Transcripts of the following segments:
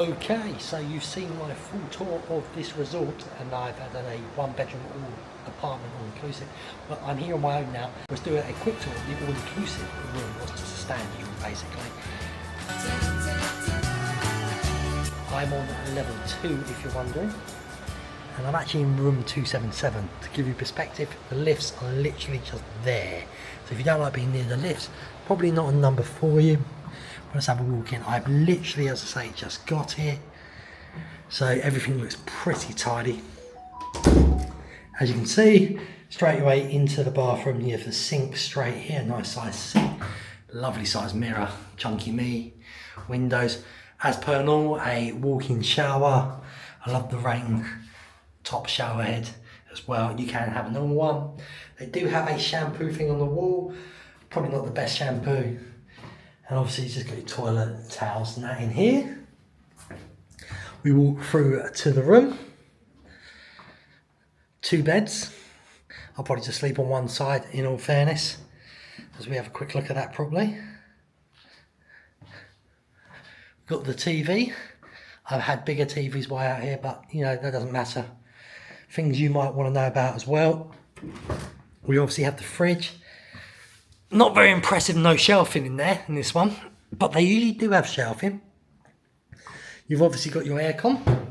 Okay, so you've seen my full tour of this resort, and I've had a one-bedroom apartment all-inclusive. But I'm here on my own now. Let's do a quick tour of the all-inclusive room, what's just a standard room basically. I'm on level 2 if you're wondering, and I'm actually in room 277. To give you perspective, the lifts are literally just there. So if you don't like being near the lifts, probably not a number for you. Let's have a walk in. I've literally, as I say, just got here, so everything looks pretty tidy. As you can see, straight away into the bathroom. You have the sink straight here, nice size sink, lovely size mirror, chunky me, windows. As per normal, a walk-in shower. I love the rain top shower head as well. You can have a normal one. They do have a shampoo thing on the wall, probably not the best shampoo. And obviously you just got your toilet towels and that in here. We walk through to the room. 2 beds. I'll probably just sleep on one side in all fairness, as we have a quick look at that properly. Got the TV. I've had bigger TVs way out here, but you know, that doesn't matter. Things you might want to know about as well. We obviously have the fridge. Not very impressive, no shelving in there in this one, but they usually do have shelving. You've obviously got your aircon.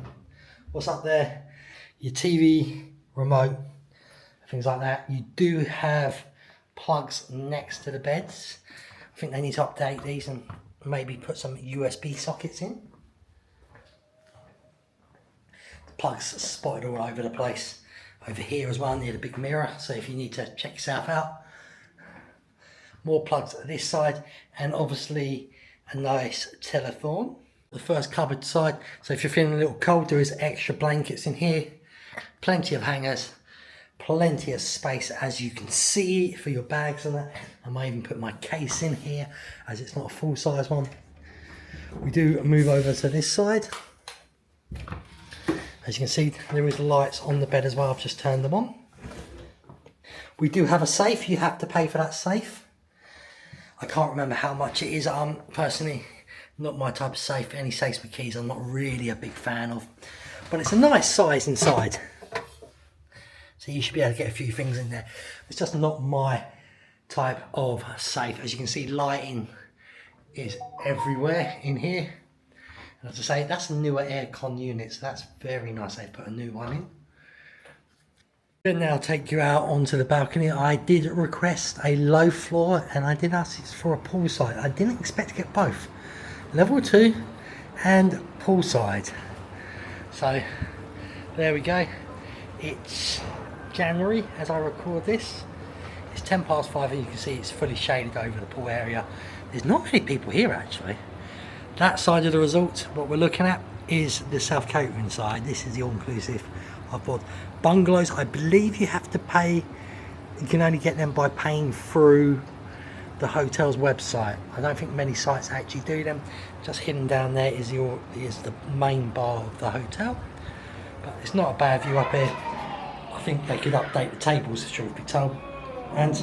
What's up there? Your TV remote, things like that. You do have plugs next to the beds. I think they need to update these and maybe put some USB sockets in. The plugs spotted all over the place. Over here as well, near the big mirror, so if you need to check yourself out. More plugs at this side, and obviously a nice telephone. The first cupboard side, so if you're feeling a little cold, there is extra blankets in here. Plenty of hangers, plenty of space as you can see for your bags and that. I might even put my case in here as it's not a full size one. We do move over to this side. As you can see, there is lights on the bed as well. I've just turned them on. We do have a safe. You have to pay for that safe. I can't remember how much it is. I'm personally not my type of safe. Any safes with keys I'm not really a big fan of. But it's a nice size inside. So you should be able to get a few things in there. It's just not my type of safe. As you can see, lighting is everywhere in here. And as I say, that's a newer aircon unit, so that's very nice. They've put a new one in. I'll now take you out onto the balcony. I did request a low floor, and I did ask for a poolside. I didn't expect to get both. Level 2 and poolside. So there we go. It's January as I record this. It's 5:10 and you can see it's fully shaded over the pool area. There's not many people here actually. That side of the resort, what we're looking at is the self-catering side. This is the all-inclusive. I've bought bungalows. I believe you have to pay. You can only get them by paying through the hotel's website. I don't think many sites actually do them. Just hidden down there is the main bar of the hotel. But it's not a bad view up here. I think they could update the tables, if truth be told. And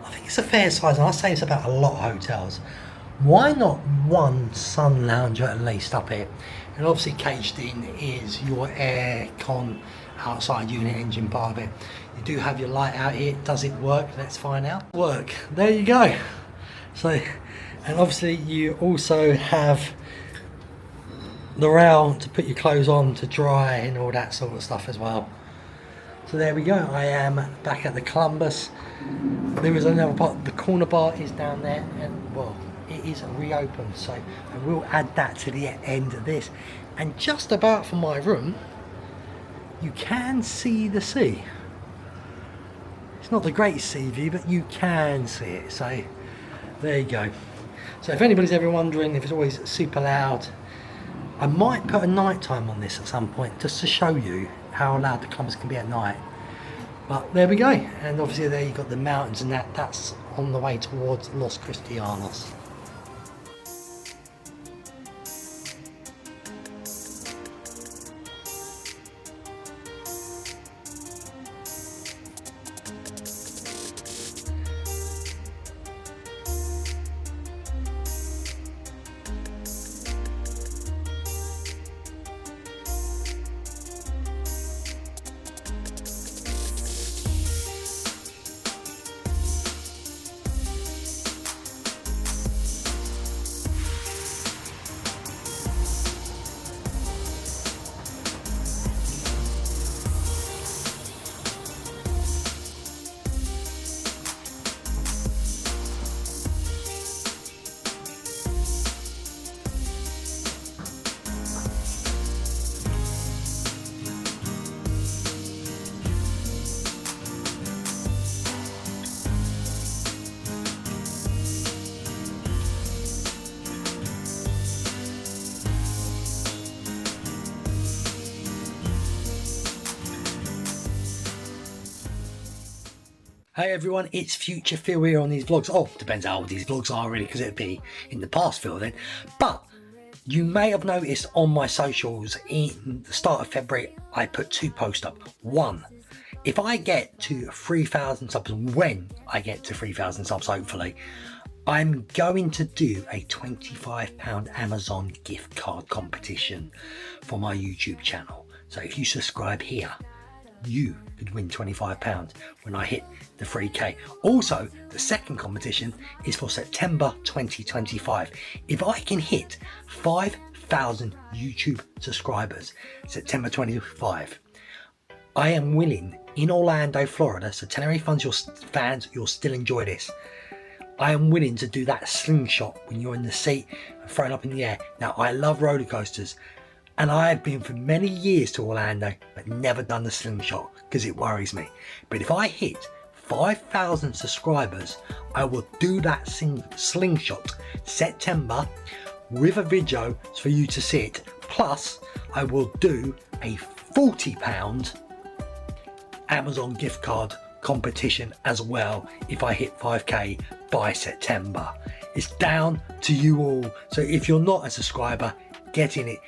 I think it's a fair size. And I say it's about a lot of hotels. Why not one sun lounger at least up here? And obviously caged in is your air con outside unit engine part of it. You do have your light out here. Does it work? Let's find out. Work. There you go. So, and obviously you also have the rail to put your clothes on to dry and all that sort of stuff as well. So there we go. I am back at the Columbus. There is another part. The corner bar is down there, and well, it is reopened, so I will add that to the end of this. And just about for my room, you can see the sea. It's not the greatest sea view, but you can see it. So there you go. So if anybody's ever wondering if it's always super loud, I might put a night time on this at some point just to show you how loud the Columbus can be at night. But there we go. And obviously there you've got the mountains, and that's on the way towards Los Cristianos. Hey everyone, it's Future Phil here on these vlogs. Oh, depends how old these vlogs are really, because it'd be in the past Phil then. But you may have noticed on my socials in the start of February, I put 2 posts up. One, if I get to 3,000 subs, when I get to 3,000 subs hopefully, I'm going to do a £25 Amazon gift card competition for my YouTube channel. So if you subscribe here, you could win £25 when I hit the 3K. Also, the second competition is for September 2025. If I can hit 5,000 YouTube subscribers, September 25, I am willing in Orlando, Florida, so Tenerife fans, you'll still enjoy this. I am willing to do that slingshot when you're in the seat and thrown up in the air. Now, I love roller coasters. And I have been for many years to Orlando, but never done the slingshot because it worries me. But if I hit 5,000 subscribers, I will do that slingshot September with a video for you to see it. Plus, I will do a £40 Amazon gift card competition as well if I hit 5K by September. It's down to you all. So if you're not a subscriber, get in it.